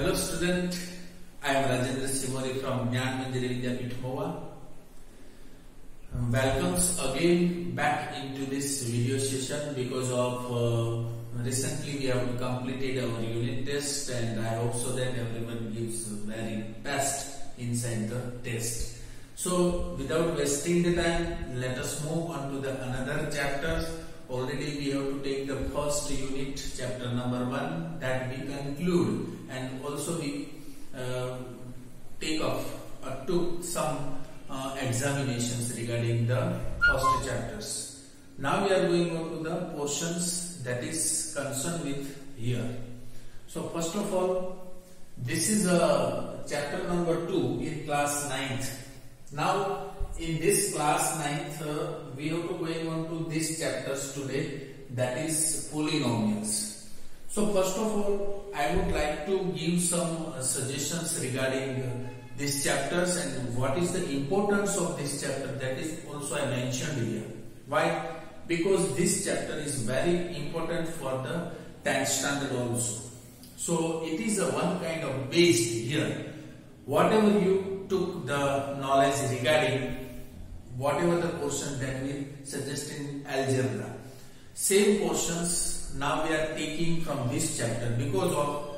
Hello student, I am Rajendra Simori from Gyan Manjari Vidyapeeth Moa. Welcomes again back into this video session because of recently we have completed our unit test and I hope so that everyone gives very best inside the test. So without wasting the time, let us move on to the another chapter. Already we have to take the first unit, chapter number 1, that we conclude, and also we took some examinations regarding the first chapters. Now we are going on to the portions that is concerned with here. So first of all, this is chapter number 2 in class 9th. Now in this class 9th, we have to going on to these chapters today, that is polynomials. So first of all, I would like to give some suggestions regarding these chapters and what is the importance of this chapter. That is also I mentioned here. Why? Because this chapter is very important for the 10th standard also. So it is a one kind of base here. Whatever you took the knowledge regarding whatever the portion that we suggest in algebra, same portions now we are taking from this chapter because of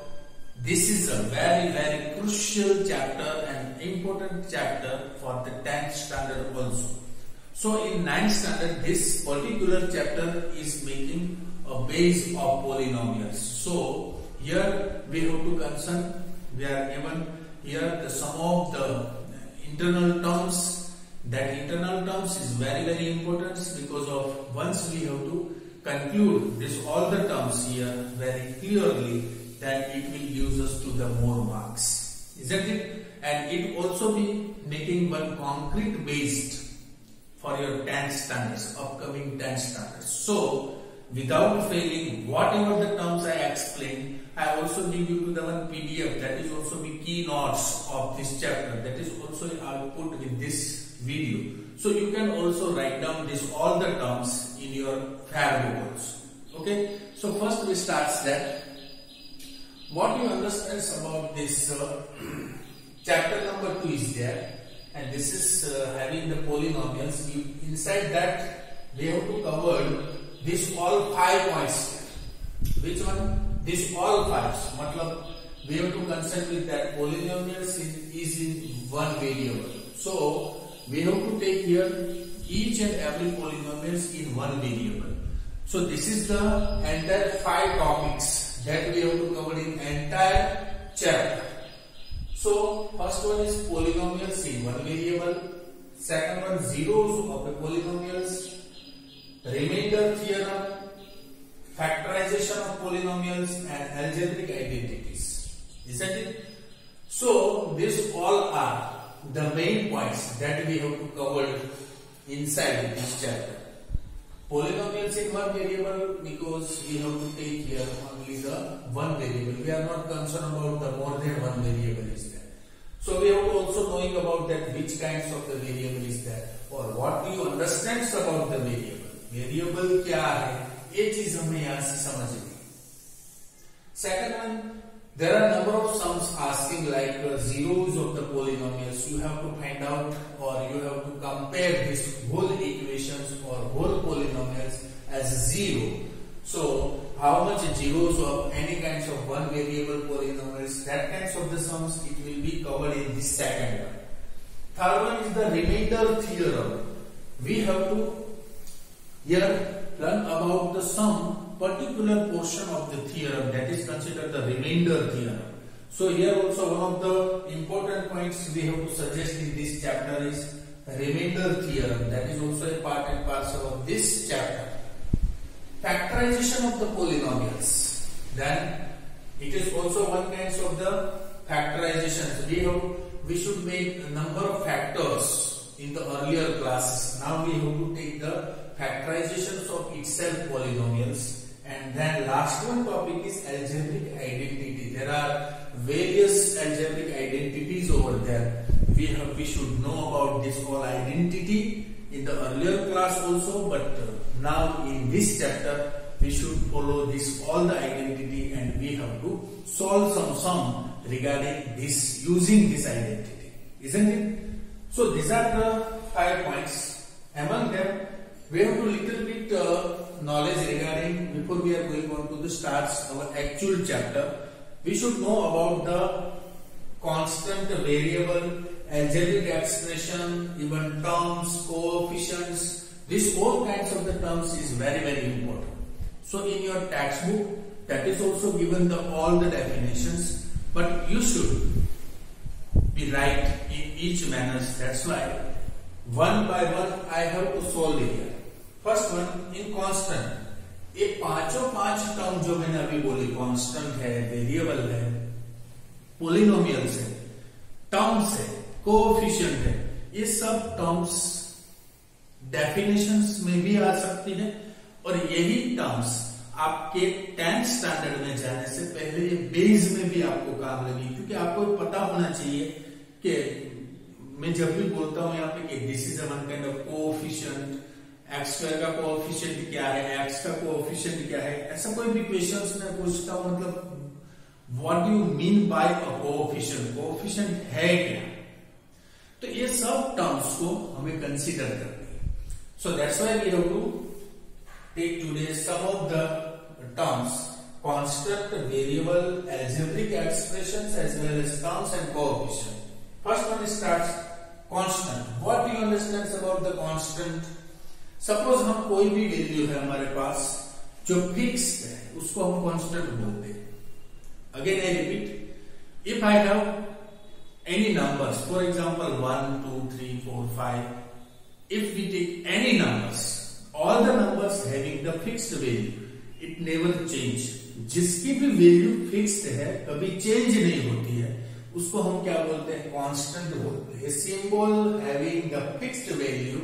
this is a very crucial chapter and important chapter for the 10th standard also. So in 9th standard, this particular chapter is making a base of polynomials. So here we have to concern, we are given here the sum of the internal terms. That internal terms is very important because of once we have to conclude this all the terms here very clearly, then it will use us to the more marks, isn't it? And it also be making one concrete based for your 10th standards, upcoming 10th standards. So without failing, whatever the terms I explained, I also give you to the one PDF that is also the key notes of this chapter. That is also I will put with this video. So you can also write down this all the terms in your fab book also. Okay. So first we start that. What you understand about this chapter number 2 is there, and this is having the polynomials. Inside that we have to cover this all 5 points. Which one? This all 5. Matlab we have to concern with that polynomials is in one variable. So we have to take here each and every polynomials in one variable. So this is the entire 5 topics that we have to cover in entire chapter. So first one is polynomials in one variable. Second one, zeros of the polynomials, remainder theorem, factorization of polynomials, and algebraic identities. Isn't it? So these all are the main points that we have to cover inside this chapter. Polynomials in one variable because we have to take here only the one variable. We are not concerned about the more than one variable is there. So we have to also knowing about that which kinds of the variable is there or what you understand about the variable. Variable क्या है? ये चीज हमें यहाँ से समझनी. Second one, there are number of sums asking like zeros of the polynomials. You have to find out or you have to compare this whole equations or whole polynomials as zero. So how much zeros of any kinds of one variable polynomials, that kinds of the sums it will be covered in this second one. Third one is the remainder theorem. We have to here learn about the some particular portion of the theorem that is considered the remainder theorem. So here also one of the important points we have to suggest in this chapter is remainder theorem. That is also a part and parcel of this chapter. Factorization of the polynomials. Then it is also one kind of the factorization. We should make a number of factors in the earlier classes. Now we have to take the factorizations of itself polynomials. And then last one topic is algebraic identity. There are various algebraic identities over there. We should know about this whole identity in the earlier class also, but now in this chapter we should follow this all the identity and we have to solve some sum regarding this, using this identity, isn't it? So these are the 5 points. Among them, we have to little bit knowledge regarding, before we are going on to the starts our actual chapter, we should know about the constant, variable, algebraic expression, even terms, coefficients. These all kinds of the terms is very, very important. So in your textbook, that is also given all the definitions, but you should be right in each manner. That's why one by one I have to solve it here. First one, in constant, ये पांचों 5 term जो मैंने अभी बोली, constant है, variable है, polynomials है, terms है, कोएफिशिएंट है, ये सब टर्म्स डेफिनेशंस में भी आ सकती है और यही टर्म्स आपके 10th स्टैंडर्ड में जाने से पहले ये बेस में भी आपको काम लगी, क्योंकि आपको पता होना चाहिए कि मैं जब भी बोलता हूं यहाँ पे कि this is one kind of coefficient, x square का कोएफिशिएंट क्या है, एक्स का कोएफिशिएंट क्या है, ऐसा कोई भी क्वेश्चंस में पूछता हूं मतलब what do you mean by a coefficient, coefficient है क्या, तो ये सब टर्म्स को हमें कंसीडर करते हैं. So that's why we have to take today some of the terms, constant, variable, algebraic expressions as well as terms and coefficient. First one starts constant. What do you understand about the constant? Suppose हम कोई भी value है हमारे पास जो fixed है, उसको हम constant बोलते हैं. Again I repeat, if I have any numbers, for example 1, 2, 3, 4, 5, if we take any numbers, all the numbers having the fixed value, it never change. जिसकी भी वैल्यू फिक्स्ड है, कभी चेंज नहीं होती है, उसको हम क्या बोलते हैं, कांस्टेंट बोलते हैं. Symbol having the fixed value,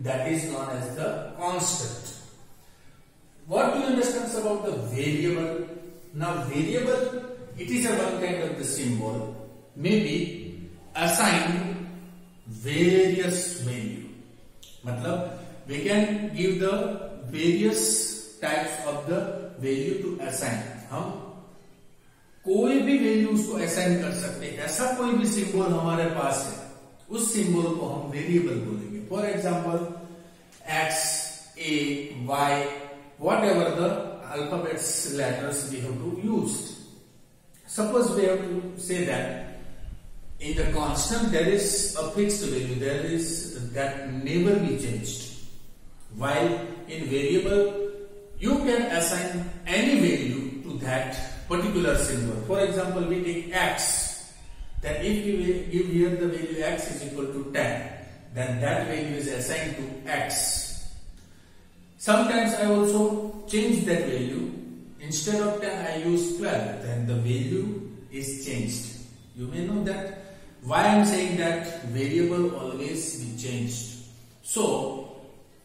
that is known as the constant. What do you understand about the variable? Now variable, it is a one kind of the symbol may be assigned various value, मतलब we can give the various types of the value to assign. हम कोई भी value उसको assign कर सकते हैं. ऐसा कोई भी सिंबल हमारे पास है, उस सिंबल को हम वेरिएबल बोलेंगे. For example X, A, Y, whatever the alphabets letters we have to use. Suppose we have to say that in the constant there is a fixed value, there is that never be changed, while in variable you can assign any value to that particular symbol. For example, we take x, then if we give here the value x is equal to 10, then that value is assigned to x. Sometimes I also change that value. Instead of 10 I use 12, then the value is changed. You may know that. Why I am saying that variable always be changed. So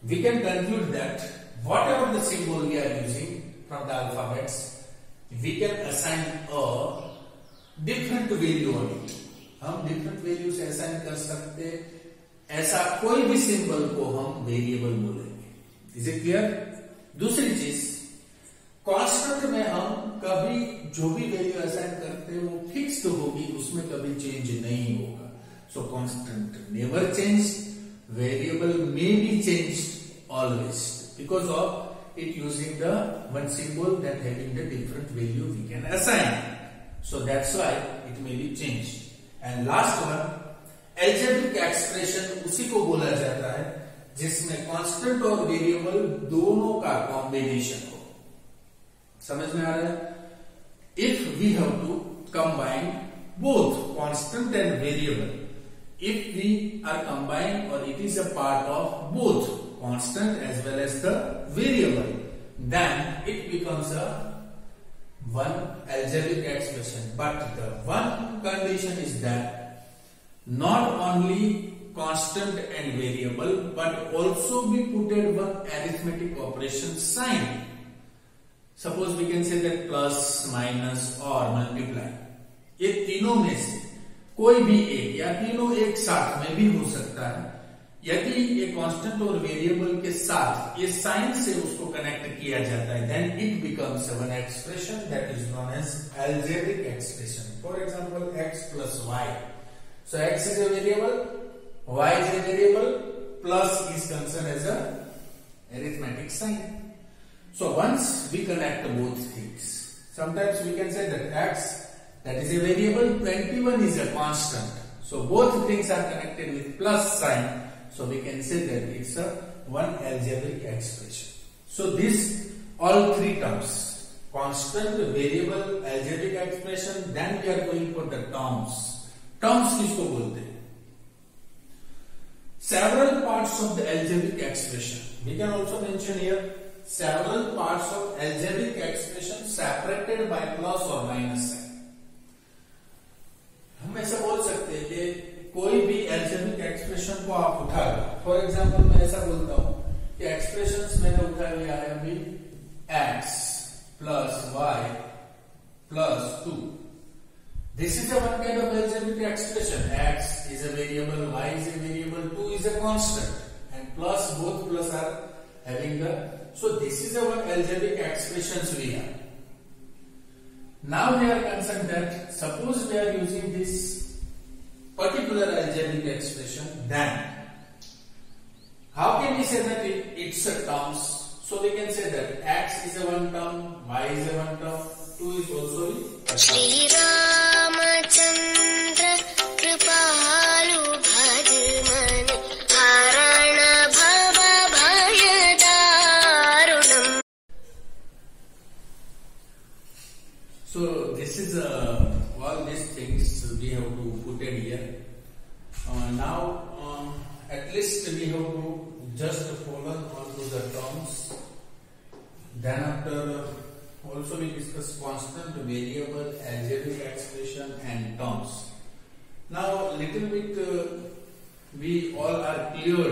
we can conclude that whatever the symbol we are using from the alphabets, we can assign a different value on it. हम different values assign कर सकते, ऐसा कोई भी symbol को हम variable बोलेंगे. Is it clear? दूसरी चीज, constant में हम कभी जो भी value assign करते हैं वो fixed होगी, उसमें कभी change नहीं होगा. So constant never change, variable may be changed always, because of it using the one symbol that having the different value we can assign. So that's why it may be changed. And last one, algebraic expression, उसी को बोला जाता है जिसमें constant और variable दोनों का combination हो. समझ में आ रहा है? If we have to combine both constant and variable, if we are combined or it is a part of both constant as well as the variable, then it becomes a one algebraic expression. But the one condition is that not only constant and variable, but also we put in one arithmetic operation sign. Suppose we can say that plus, minus or multiply. ये तीनों में से कोई भी एक या तीनों एक साथ में भी हो सकता है. यदि ये कांस्टेंट और वेरिएबल के साथ ये साइन से उसको कनेक्ट किया जाता है, then it becomes one expression that is known as algebraic expression. For example, x plus y. So x is a variable, y is a variable, plus is concerned as a arithmetic sign. So once we connect both things, sometimes we can say that x, that is a variable, 21 is a constant. So both things are connected with plus sign. So we can say that it's a one algebraic expression. So this all three terms, constant, variable, algebraic expression, then we are going for the terms. Terms किसको बोलते हैं? Several parts of the algebraic expression. We can also mention here several parts of algebraic expression separated by plus or minus sign. हम ऐसा बोल सकते हैं कि कोई भी algebraic expression को आप उठा लो. फॉर एग्जाम्पल मैं ऐसा बोलता हूं कि एक्सप्रेशंस मैंने उठा लिया है अभी x plus y plus 2. This is a one kind of algebraic expression. X is a variable, y is a variable, 2 is a constant, and plus, both plus are having the. So this is a one algebraic expressions we have. Now we are concerned that suppose we are using this particular algebraic expression, then how can we say that it's a terms? So we can say that x is a one term, y is a one term, 2 is also a term. Shri Ramachandra Kripalu Bhajman Harana Bhava Bhayadarunam. So this is all these things we have to put in here. Now at least we have to just follow on to the terms. Then after also we discuss constant, variable, algebraic expression and terms. Now little bit we all are clear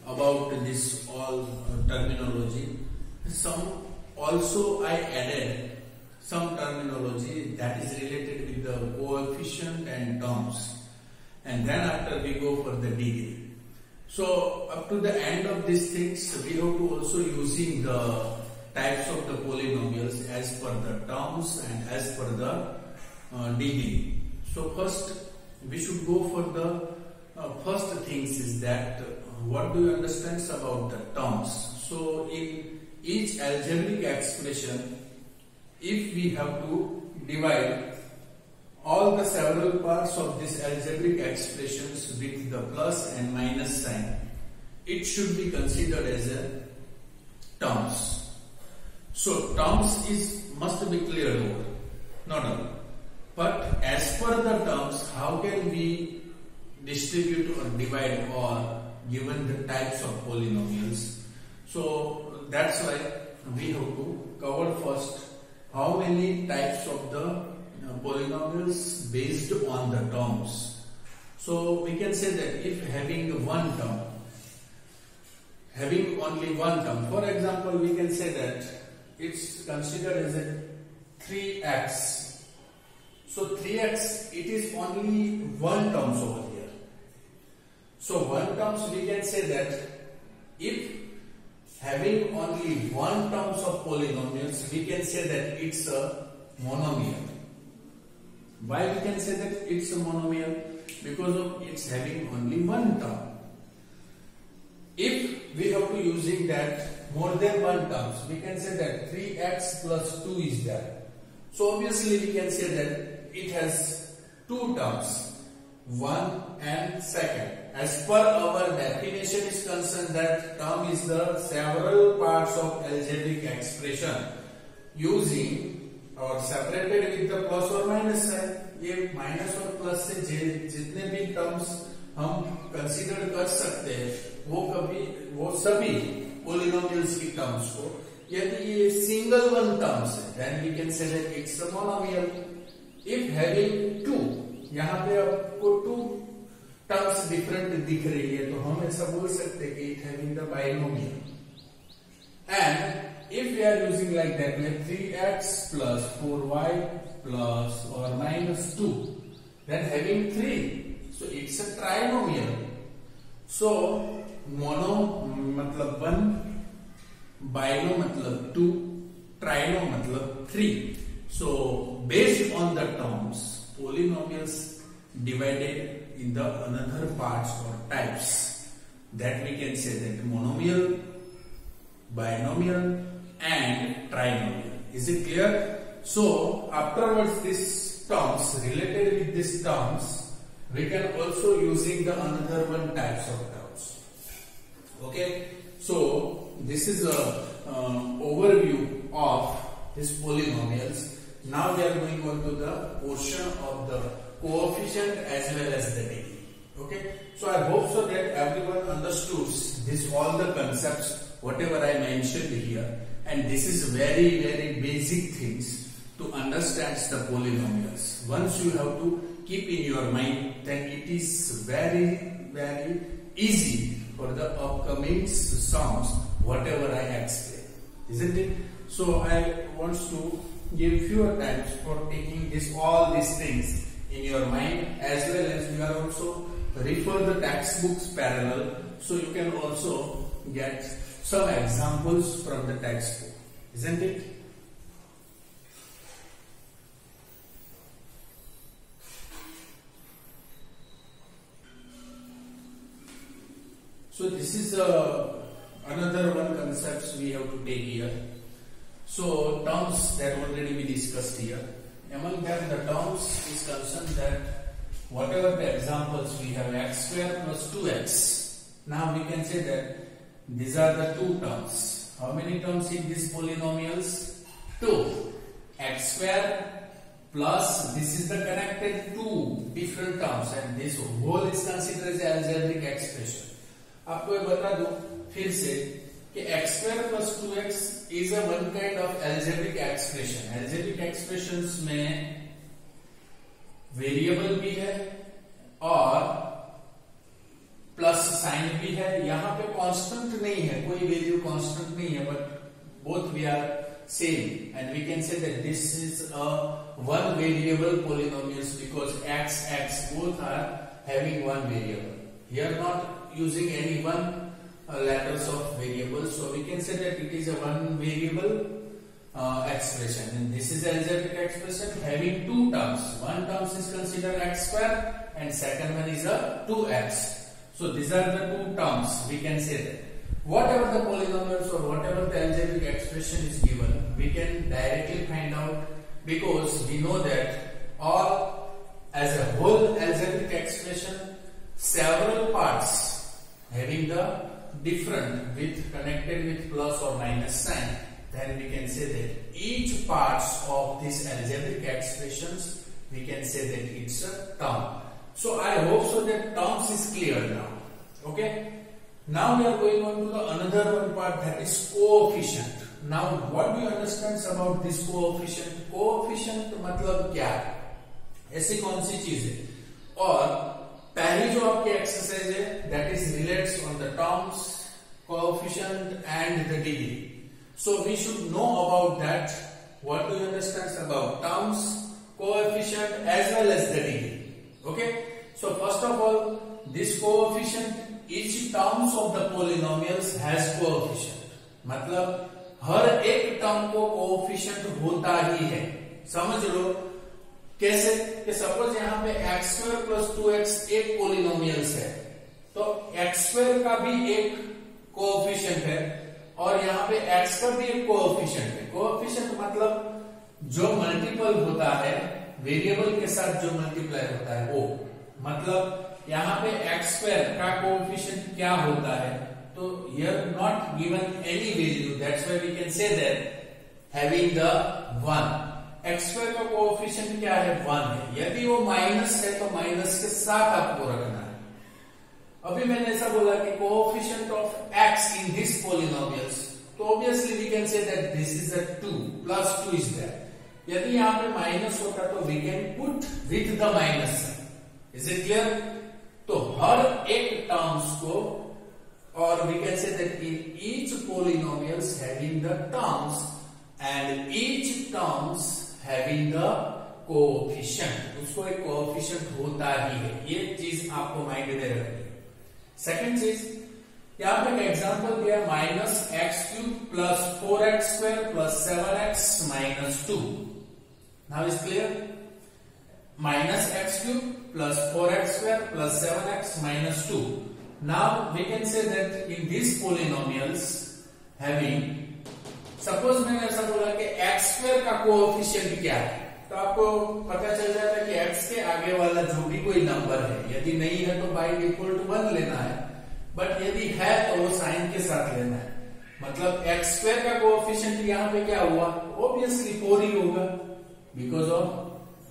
about this all terminology. Some also I added some terminology that is related with the coefficient and terms, and then after we go for the degree. So up to the end of these things we have to also using the types of the polynomials as per the terms and as per the degree. So first we should go for the first things is that what do you understand about the terms. So in each algebraic expression, if we have to divide all the several parts of this algebraic expressions with the plus and minus sign, it should be considered as a terms. So terms must be cleared over, not all. But as per the terms, how can we distribute or divide or given the types of polynomials? So that's why we have to cover first how many types of the polynomials based on the terms. So we can say that if having one term, having only one term, for example, we can say that it's considered as a 3x. So 3x, it is only one terms over here. So one terms we can say that if having only one terms of polynomials, we can say that it's a monomial. Why we can say that it's a monomial? Because of it's having only one term. If we have to using that more than one terms, we can say that 3x plus 2 is there. So obviously we can say that it has two terms, one and second. As per our definition is concerned, that term is the several parts of algebraic expression using और separated with the plus और minus sign. ये minus और plus से जितने भी terms हम consider कर सकते हैं वो सभी पोलिनोमियल्स की टर्म्स को, यदि ये सिंगल वन टर्म्स है then we can say that it's a monomial. If having two, यहाँ पे आपको टू टर्म्स डिफरेंट दिख रही है तो हम ऐसा बोल सकते हैं कि it having the binomial. And if we are using like that, we have 3x plus 4y plus or minus 2, then having 3, so it's a trinomial. So mono मतलब 1, बाइनो मतलब 2, ट्राइनो मतलब 3. So based on the terms, polynomials divided in the another parts or types, that we can say that monomial, binomial and trinomial. Is it clear? So afterwards these terms, related with these terms, we can also using the another one types of terms. Okay, so this is a overview of these polynomials. Now we are going on to the portion of the coefficient as well as the degree. Okay, so I hope so that everyone understood this all the concepts whatever I mentioned here, and this is very basic things to understand the polynomials. Once you have to keep in your mind, then it is very easy for the upcoming sums whatever I explain, isn't it? So I want to give fewer times for taking all these things in your mind, as well as you are also refer the textbooks parallel, so you can also get some examples from the textbook, isn't it? So this is another one concepts we have to take here. So terms that already we discussed here. Among them, the terms is concerned that whatever the examples we have, x square plus 2x. Now we can say that these are the two terms. How many terms in these polynomials? 2. X square plus this is the connected two different terms, and this whole is considered as algebraic expression. आपको ये बता दूं फिर से कि x square plus 2x is a one kind of algebraic expression. Algebraic expressions में variable भी है और प्लस साइन भी है. यहाँ पे कांस्टेंट नहीं है, कोई वैल्यू कांस्टेंट नहीं है, but both we are same, and we can say that this is a one variable polynomials because x both are having one variable. Here not using any one letters of variable, so we can say that it is a one variable expression, and this is algebraic expression having two terms. One term is considered x square and second one is a 2x. So these are the two terms. We can say that whatever the polynomials or whatever the algebraic expression is given, we can directly find out, because we know that all as a whole algebraic expression, several parts having the different with connected with plus or minus sign, then we can say that each parts of this algebraic expressions, we can say that it's a term. So I hope so that terms is clear now. Okay, now we are going on to the another one part, that is coefficient. Now what do you understand about this coefficient? Coefficient मतलब क्या है, ऐसी कौन सी चीज है? और पहली जो आपकी एक्सरसाइज है, that is relates on the terms, coefficient and the degree. So we should know about that. What do you understand about terms, coefficient as well as the degree? Okay, so first of all this coefficient, each terms of the polynomials has coefficient. मतलब हर एक term को coefficient होता ही है. समझ लो कैसे, कि suppose यहाँ पे एक्स स्क्वायर प्लस 2x एक पोलिनोमियल्स है, तो एक्स स्क्वायर का भी एक कोएफिशिएंट है और यहाँ पे एक्स का भी एक कोएफिशिएंट है. कोएफिशिएंट मतलब जो मल्टीपल होता है वेरिएबल के साथ, जो मल्टीप्लाई होता है वो. मतलब यहाँ पे एक्स स्क्वायर का कोएफिशिएंट क्या होता है, तो here not given any value, that's why we can say that having the 1. X square का कोएफिशिएंट क्या है, 1 है. यदि वो माइनस है तो माइनस के साथ आपको रखना है. अभी मैंने ऐसा बोला कि coefficient of x in this polynomials, तो obviously we can say that this is a 2 plus 2 is that. यदि यहाँ पे माइनस होता तो we can put with the minus sign. Is it clear? तो हर एक टर्म्स को, और we can say that in each polynomials having the terms and each terms having the coefficient, उसको एक कोएफिशिएंट होता ही है. ये चीज आपको माइंड में रखनी है. सेकंड चीज, यहाँ पे एक एग्जांपल दिया -x³ + 4x² + 7x - 2. Now is clear? -x³ + 4x² + 7x - 2. Now we can say that in these polynomials having, suppose मैंने ऐसा बोला कि x² का कोएफिशिएंट क्या है, तो आपको पता चल जाता है कि x के आगे वाला जो भी कोई नंबर है, यदि नहीं है तो बाय डिफॉल्ट 1 लेना है, बट यदि है तो वो साइन के साथ लेना है. मतलब x² का कोएफिशिएंट यहाँ पे क्या हुआ? ऑब्वियसली 4 ही होगा, because of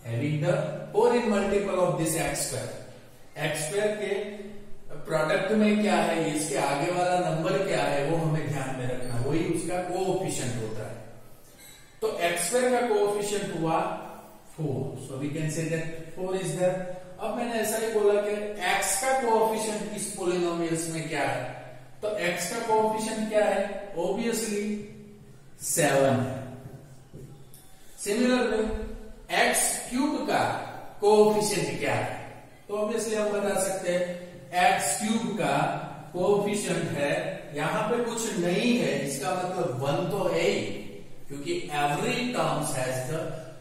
having the 4 in multiple of this x². x² के प्रोडक्ट में क्या है, इसके आगे वाला नंबर क्या है, वो हमें ध्यान में रखना, वही उसका कोएफिशिएंट होता है. तो x² का कोएफिशिएंट हुआ 4, so we can say that 4 is there. अब मैंने ऐसा ही बोला कि x का कोएफिशिएंट इस पोलिनोमियल्स में क्या है, तो x का कोएफिशिएंट क्या है? ऑब्वियसली 7 है. सिमिलरली x³ का कोएफिशिएंट क्या है, तो ऑब्वियसली हम बता सकते हैं x³ का कोएफिशिएंट है, यहां पे कुछ नहीं है, इसका मतलब 1 तो है ही, क्योंकि every terms has the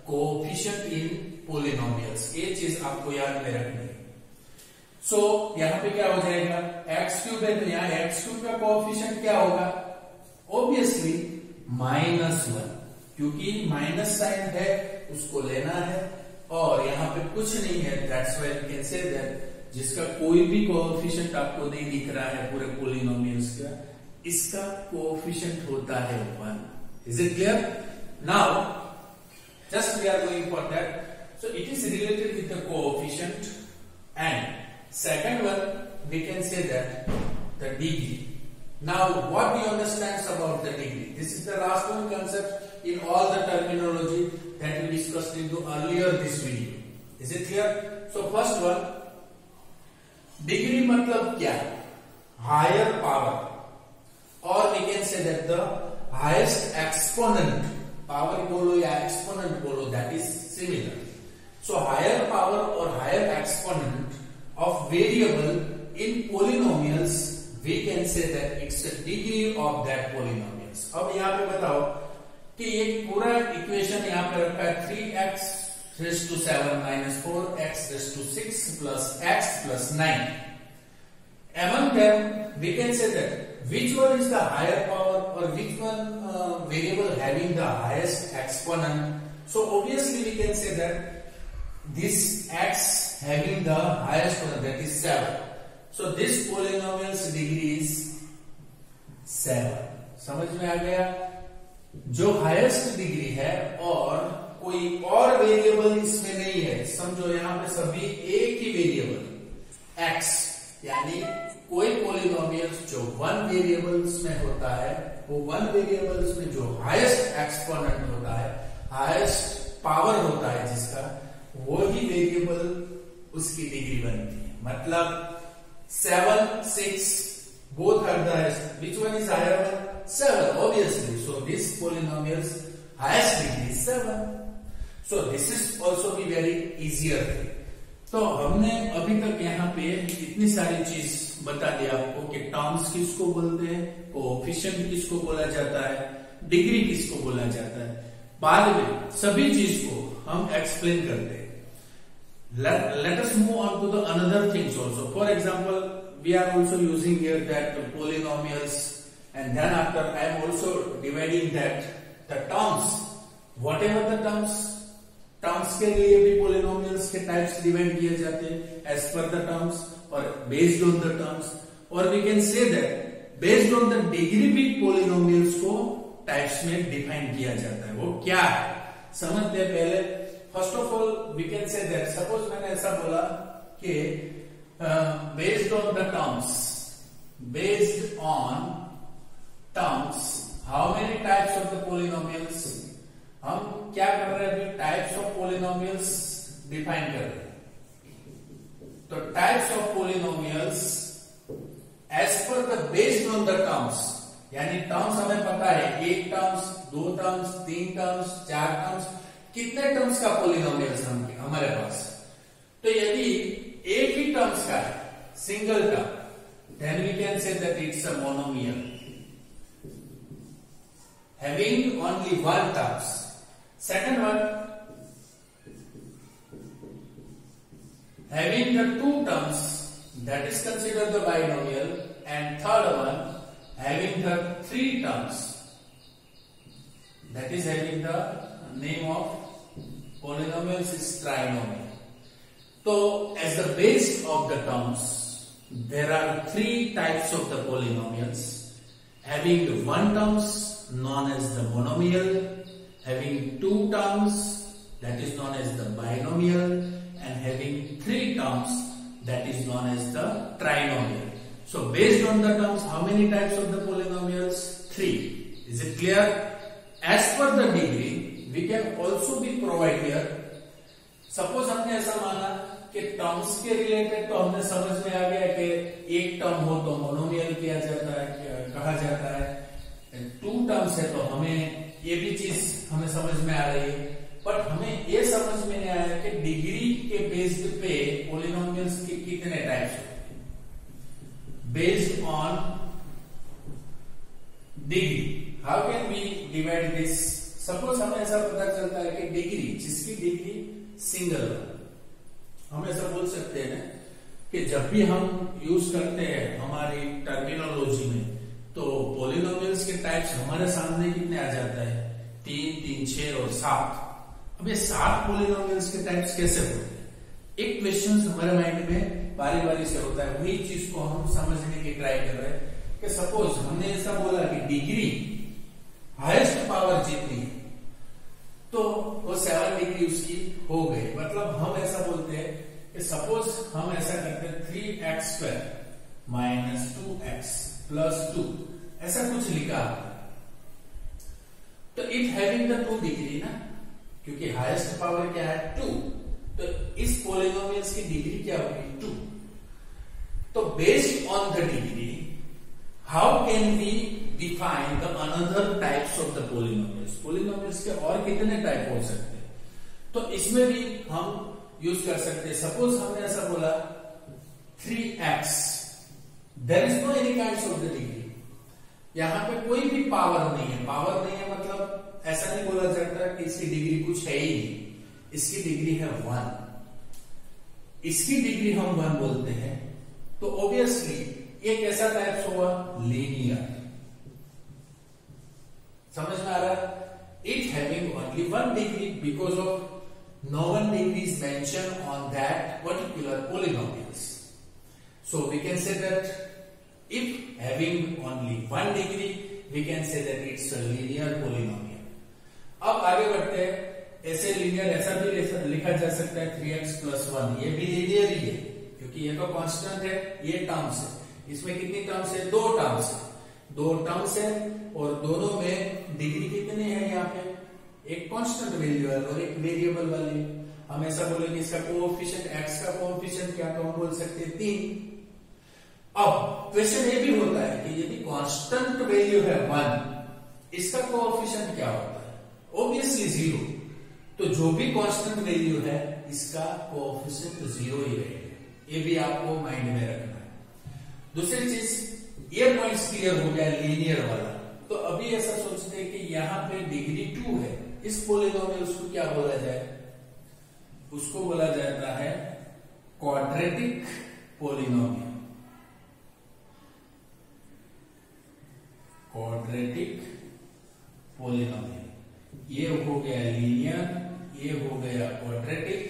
coefficient in polynomials. ये चीज आपको याद में रखनी है. सो यहां पे क्या हो जाएगा? x³ है तो यहाँ x³ का कोएफिशिएंट क्या होगा? ऑब्वियसली -1, क्योंकि माइनस साइन है उसको लेना है, और यहाँ पे कुछ नहीं है, that's why we can say that जिसका कोई भी कोएफिशिएंट आपको नहीं दिख रहा है पूरे पोलिनोमियल्स का, इसका कोएफिशिएंट होता है 1. Is it clear? Now just we are going for that. So it is related with the coefficient, and second one we can say that the degree. Now what do you understand about the degree? This is the last one concept in all the terminology that we discussed in the earlier this video. Is it clear? So first one, degree मतलब क्या? Higher power, or we can say that the highest exponent. Power बोलो या exponent बोलो, that is similar. So higher power और higher exponent of variable in polynomials, we can say that it's the degree of that polynomials. अब यहाँ पे बताओ कि ये पूरा इक्वेशन यहाँ पे रखा है 3x⁻7 - 4x⁻6 + x + 9. Among them, we can say that which one is the higher power or which one variable having the highest exponent. So obviously we can say that this x having the highest one, that is 7. So this polynomial's degree is 7. समझ में आ गया? जो highest degree है और कोई और variable इसमें नहीं है, समझो यहाँ पे सभी एक ही वेरिएबल x, यानी कोई पोलिनोमियल्स जो 1 वेरिएबल्स में होता है, वो 1 वेरिएबल्स में जो हाईएस्ट एक्सपोनेंट होता है, हाईएस्ट पावर होता है जिसका, वो ही वेरिएबल उसकी डिग्री बनती है. मतलब 7, 6 both are the highest. Which one is higher one? 7, obviously. So this polynomial's highest degree is 7. So this is also be very easier thing. तो हमने अभी तक यहाँ पे इतनी सारी चीज बता दिया आपको कि टर्म्स किसको बोलते हैं, कोएफिशिएंट किसको बोला जाता है, डिग्री किसको बोला जाता है. बाद में सभी चीज को हम एक्सप्लेन करते हैं. Let us move on to the another things also. For example, we are also using here that polynomials, and then after I am also dividing that the terms, whatever the terms के लिए भी polynomials के types divide किए जाते हैं as per the terms और based on the terms, और we can say that based on the degree भी पोलिनोमियल्स को टाइप्स में डिफाइन किया जाता है. वो क्या है समझते हैं पहले. First of all we can say that, suppose मैंने ऐसा बोला कि based on the terms how many types of the polynomials. हम क्या कर रहे हैं अभी? टाइप्स ऑफ पोलिनोमियल्स डिफाइन कर रहे हैं. तो types of polynomials as per the based on the terms, यानी टर्म्स हमें पता है, 1 टर्म्स, 2 टर्म्स, 3 टर्म्स, 4 टर्म्स, कितने टर्म्स का पोलिनोमियल्स हमारे पास. तो यदि एक ही टर्म्स का है, single term, then we can say that it's a monomial having only one terms. Second one, having the two terms, that is considered the binomial. And third one, having the three terms, that is having the name of polynomials is trinomial. So as the base of the terms, there are three types of the polynomials. Having one terms, known as the monomial, having two terms, that is known as the binomial, and having three terms, that is known as the trinomial. So based on the terms, how many types of the polynomials? Three. Is it clear? As per the degree, we can also be provide here. Suppose हमने ऐसा माना कि terms के related तो हमने समझ में आ गया कि एक टर्म हो तो मोनोमियल किया जाता है, कहा जाता है, टू टर्म्स है तो हमें ये भी चीज हमें समझ में आ रही है. बट हमें ये समझ में नहीं आया कि डिग्री के बेस्ड पे पॉलिनोमियल्स के कितने टाइप्स होते हैं. Based on degree, how can we divide this? Suppose हमें ऐसा पता चलता है कि डिग्री, जिसकी डिग्री सिंगल, हम ऐसा बोल सकते हैं कि जब भी हम यूज करते हैं हमारी टर्मिनोलॉजी में, तो पॉलिनोमियल्स के टाइप्स हमारे सामने कितने आ जाता है? 3, 3, 6 और 7. अब ये 7 पॉलिनोमियल्स के टाइप्स कैसे होते हैं? एक क्वेश्चन हमारे माइंड में बारी बारी से होता है, वही चीज को हम समझने की ट्राई कर रहे हैं कि सपोज हमने ऐसा बोला कि डिग्री हाईएस्ट पावर जितनी है तो वो 7 डिग्री उसकी हो गई. मतलब हम ऐसा बोलते हैं कि सपोज हम ऐसा करते हैं 3x² - 2x + 2, ऐसा कुछ लिखा तो इट हैविंग द 2 डिग्री ना, क्योंकि हाईएस्ट पावर क्या है? 2. तो इस पॉलिनोमियल्स की डिग्री क्या होगी? 2. तो based on the degree, how can we define the another types of the polynomials? Polynomials के और कितने टाइप हो सकते हैं? तो इसमें भी हम यूज कर सकते हैं. सपोज हमने ऐसा बोला 3x, there is no any kinds of the degree. यहां पे कोई भी पावर नहीं है. पावर नहीं है मतलब ऐसा नहीं बोला जाता कि इसकी डिग्री कुछ है ही नहीं. इसकी डिग्री है 1. इसकी डिग्री हम 1 बोलते हैं. तो ऑब्वियसली ये कैसा टाइप्स हुआ? लीनियर. समझ में आ रहा है? It having only 1 degree because of no one degree is mentioned on that particular polynomials. So we can say that if having only 1 degree, we can say that it's a linear polynomial. अब आगे बढ़ते हैं. ऐसे linear ऐसा भी लिखा जा सकता है 3x + 1. ये भी linear ही है क्योंकि ये तो कांस्टेंट है, ये टर्म्स है. इसमें कितनी टर्म्स है? 2 टर्म्स है. 2 टर्म्स है और दोनों में डिग्री कितनी है? यहाँ पे एक कांस्टेंट वैल्यू है और एक वेरिएबल वाली. हम ऐसा बोलेंगे इसका कोएफिशिएंट, x का कोएफिशिएंट क्या, तो हम बोल सकते हैं 3. अब क्वेश्चन ये भी होता है कि यदि कांस्टेंट वैल्यू है 1, इसका कोएफिशिएंट क्या होता है? ऑब्वियसली 0. तो जो भी कांस्टेंट वैल्यू है इसका कोएफिशिएंट 0 ही रहेगा. ये भी आपको माइंड में रखना है. दूसरी चीज, ये पॉइंट्स क्लियर हो गया लीनियर वाला. तो अभी ऐसा सोचते हैं कि यहाँ पे डिग्री 2 है. इस पॉलिनोमियल को क्या बोला जाए? उसको बोला जाता है क्वाड्रेटिक पॉलिनोमियल. Quadratic polynomial. ये हो गया लीनियर, ये हो गया क्वाड्रेटिक.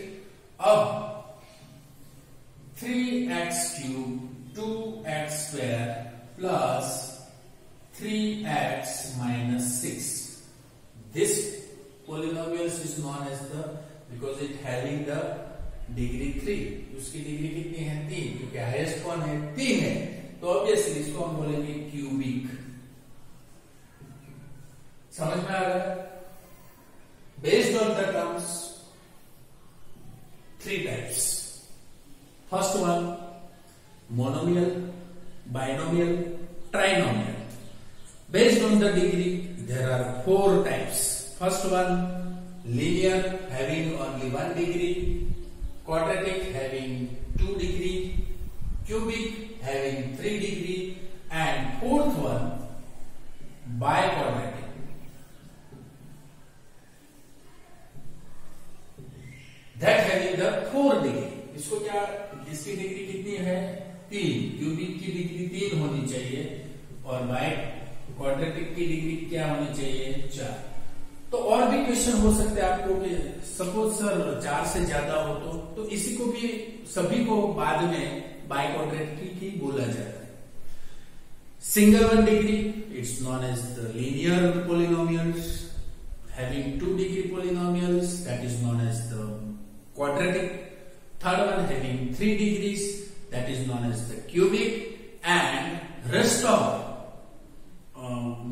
अब 3x³ 2x² plus 3x minus 6. This polynomial is known as the, because it having the degree 3. उसकी डिग्री कितनी है? 3. क्योंकि हाईएस्ट कौन है? 3 है. तो ऑब्वियसली इसको हम बोलेंगे क्यूबिक. समझ में आ रहा है? Based on the terms 3 types. First one monomial, binomial, trinomial. Based on the degree, there are 4 types. First one, linear having only 1 degree, quadratic having 2 degree, cubic having 3 degree, by quadratic, that having the 4 degree. इसको क्या, इसकी degree कितनी है 3, cubic की degree 3 होनी चाहिए और by quadratic की डिग्री क्या होनी चाहिए 4। तो और भी क्वेश्चन हो सकते हैं आपको कि सपोज सर 4 से ज्यादा हो तो इसी को भी सभी को बाद में बाय क्वाड्रेटिक ही बोला जाता है। Single 1 degree, it's known as the linear polynomials. Having 2 degree polynomials, that is known as the quadratic. Third one having 3 degrees, that is known as the cubic, and rest of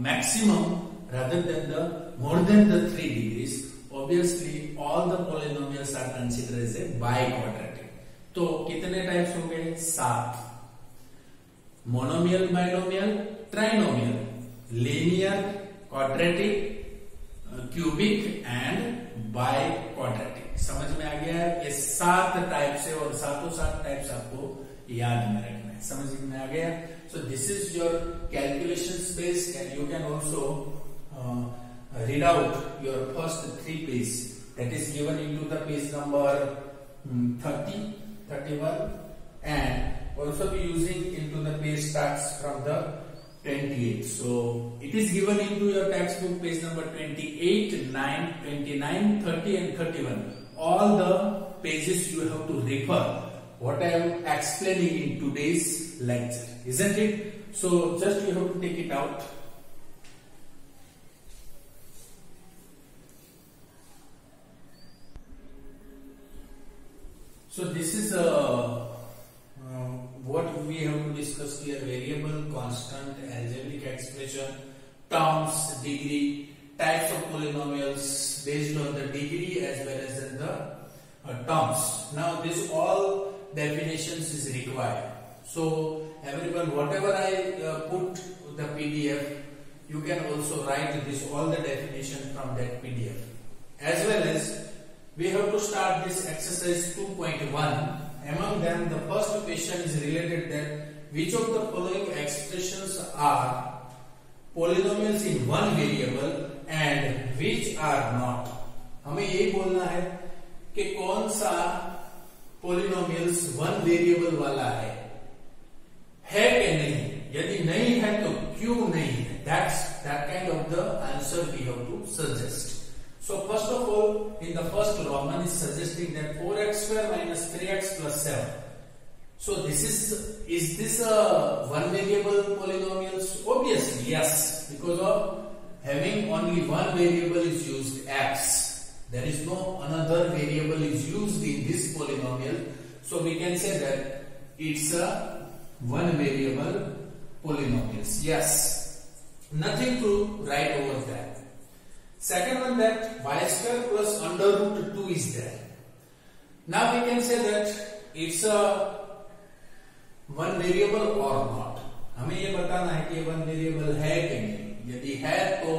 maximum rather than the more than the 3 degrees. Obviously all the polynomials are considered as a biquadratic. तो कितने types हो गए 7, monomial, binomial, trinomial, linear, quadratic, cubic and by quadratic. समझ में आ गया है? ये 7 type से और 7 टाइप्स आपको याद में रखना है। समझ में आ गया? So this is your calculation space and you can also read out your first 3 page that is given into the page number 30, 31 and also be using into the page starts from the 28. So it is given into your textbook page number 28, 9, 29, 30 and 31. All the pages you have to refer what I am explaining in today's lecture, isn't it? So just you have to take it out. So this is what we have to discuss here: variable, constant, algebraic expression, terms, degree, types of polynomials based on the degree as well as in the terms. Now this all definitions is required. So everyone, whatever I put the PDF, you can also write this all the definition from that PDF. As well as we have to start this exercise 2.1. Among them, the first question is related that which of the following expressions are polynomials in one variable and which are not. हमें यही बोलना है कि कौन सा polynomials one variable वाला है कि नहीं, यदि नहीं है तो क्यों नहीं है. That's that kind of the answer we have to suggest. So first of all, in the first Roman is suggesting that 4x square minus 3x plus 7. So this is this a one variable polynomials? Obviously yes, because of having only one variable is used x. There is no another variable is used in this polynomial. So we can say that it's a one variable polynomials. Yes, nothing to write over that. Second one, that y square plus under root 2 is there. Now we can say that it's a one variable or not. हमें ये बताना है कि one variable है कि नहीं. यदि है तो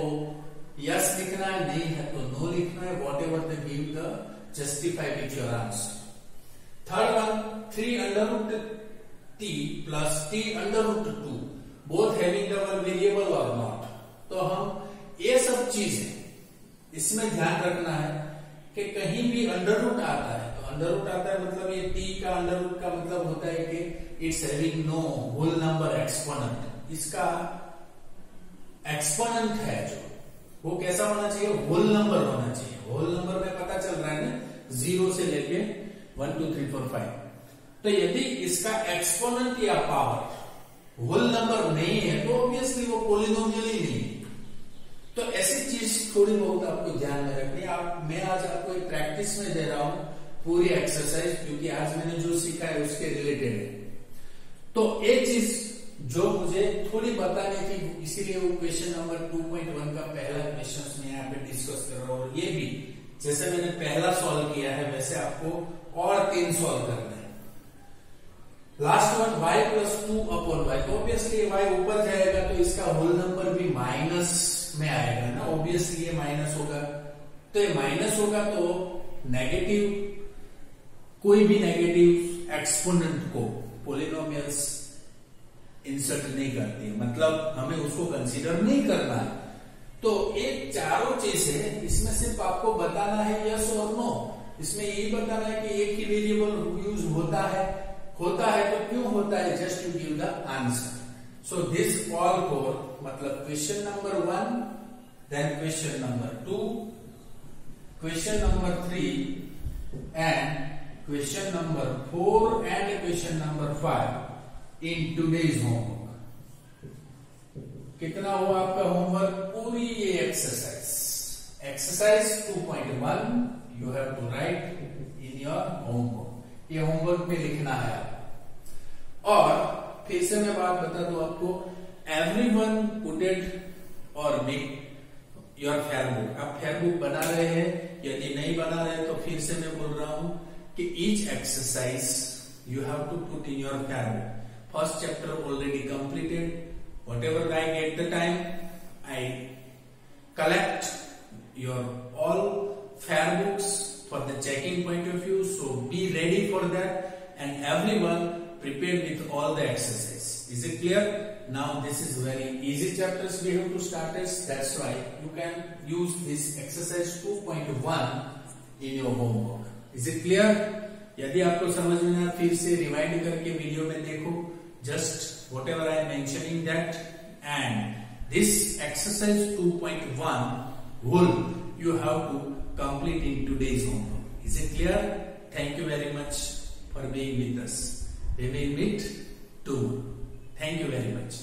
yes लिखना है, नहीं है तो no लिखना है. Whatever they give the justify with your answer. Third one, 3 under root t plus t under root 2 both having the one variable or not. तो हम ये सब चीजें इसमें ध्यान रखना है कि कहीं भी अंडर रूट आता है तो अंडर रूट आता है मतलब ये t का अंडर रूट का मतलब होता है कि it's having no whole number exponent. इसका एक्सपोनेंट है जो वो कैसा होना चाहिए, होल नंबर होना चाहिए. होल नंबर में पता चल रहा है ना, 0 से लेके 1 2 3 4 5. तो यदि इसका एक्सपोनेंट या पावर होल नंबर नहीं है तो ऑब्वियसली वो पोलिनोमियल ही नहीं है. तो ऐसी चीज थोड़ी बहुत आपको ध्यान में रखनी है. मैं आज आपको एक प्रैक्टिस में दे रहा हूं पूरी एक्सरसाइज, क्योंकि आज मैंने जो सीखा है उसके रिलेटेड है. तो एक चीज जो मुझे थोड़ी बतानी थी, इसीलिए वो क्वेश्चन नंबर 2.1 का पहला क्वेश्चन में यहाँ पे डिस्कस कर रहा हूं. और ये भी जैसे मैंने पहला सॉल्व किया है वैसे आपको और 3 सॉल्व करना है. Last one y plus 2 upon y. तो ऑब्वियसली y ऊपर जाएगा तो इसका होल नंबर भी माइनस में आएगा ना. ऑब्वियसली ये माइनस होगा. तो ये माइनस होगा तो नेगेटिव, कोई भी नेगेटिव एक्सपोनेंट को पोलिनोमियल्स इंसर्ट नहीं करती है, मतलब हमें उसको कंसीडर नहीं करना है. तो ये चारों चीजें इसमें सिर्फ आपको बताना है यस और नो। इसमें यही बताना है कि एक ही वेरिएबल यूज होता है तो क्यों होता है, just to give the answer. So this all four मतलब question number 1, then question number 2, question number 3 and question number 4 and question number 5 in today's homework. कितना हुआ आपका होमवर्क? पूरी ये exercise 2.1 you have to write in your homework. ये homework में लिखना है आप। और फिर से मैं बात बता दूं आपको, एवरीवन पुट इट और मेक योर फेयरबुक। आप फेयरबुक बना रहे हैं, यदि नहीं बना रहे तो फिर से मैं बोल रहा हूं कि each exercise you have to put in your fair book. First chapter already completed. Whatever I get the time, I collect your all fair books for the checking point of view. So be ready for that, and everyone prepared with all the exercise. Is it clear? Now this is very easy chapters we have to start as. That's why you can use this exercise 2.1 in your homework. Is it clear? यदि आपको समझ में ना, फिर से rewind करके video में देखो. Just whatever I am mentioning that, and this exercise 2.1 will you have to complete in today's homework. Is it clear? Thank you very much for being with us. We will meet tomorrow. Thank you very much.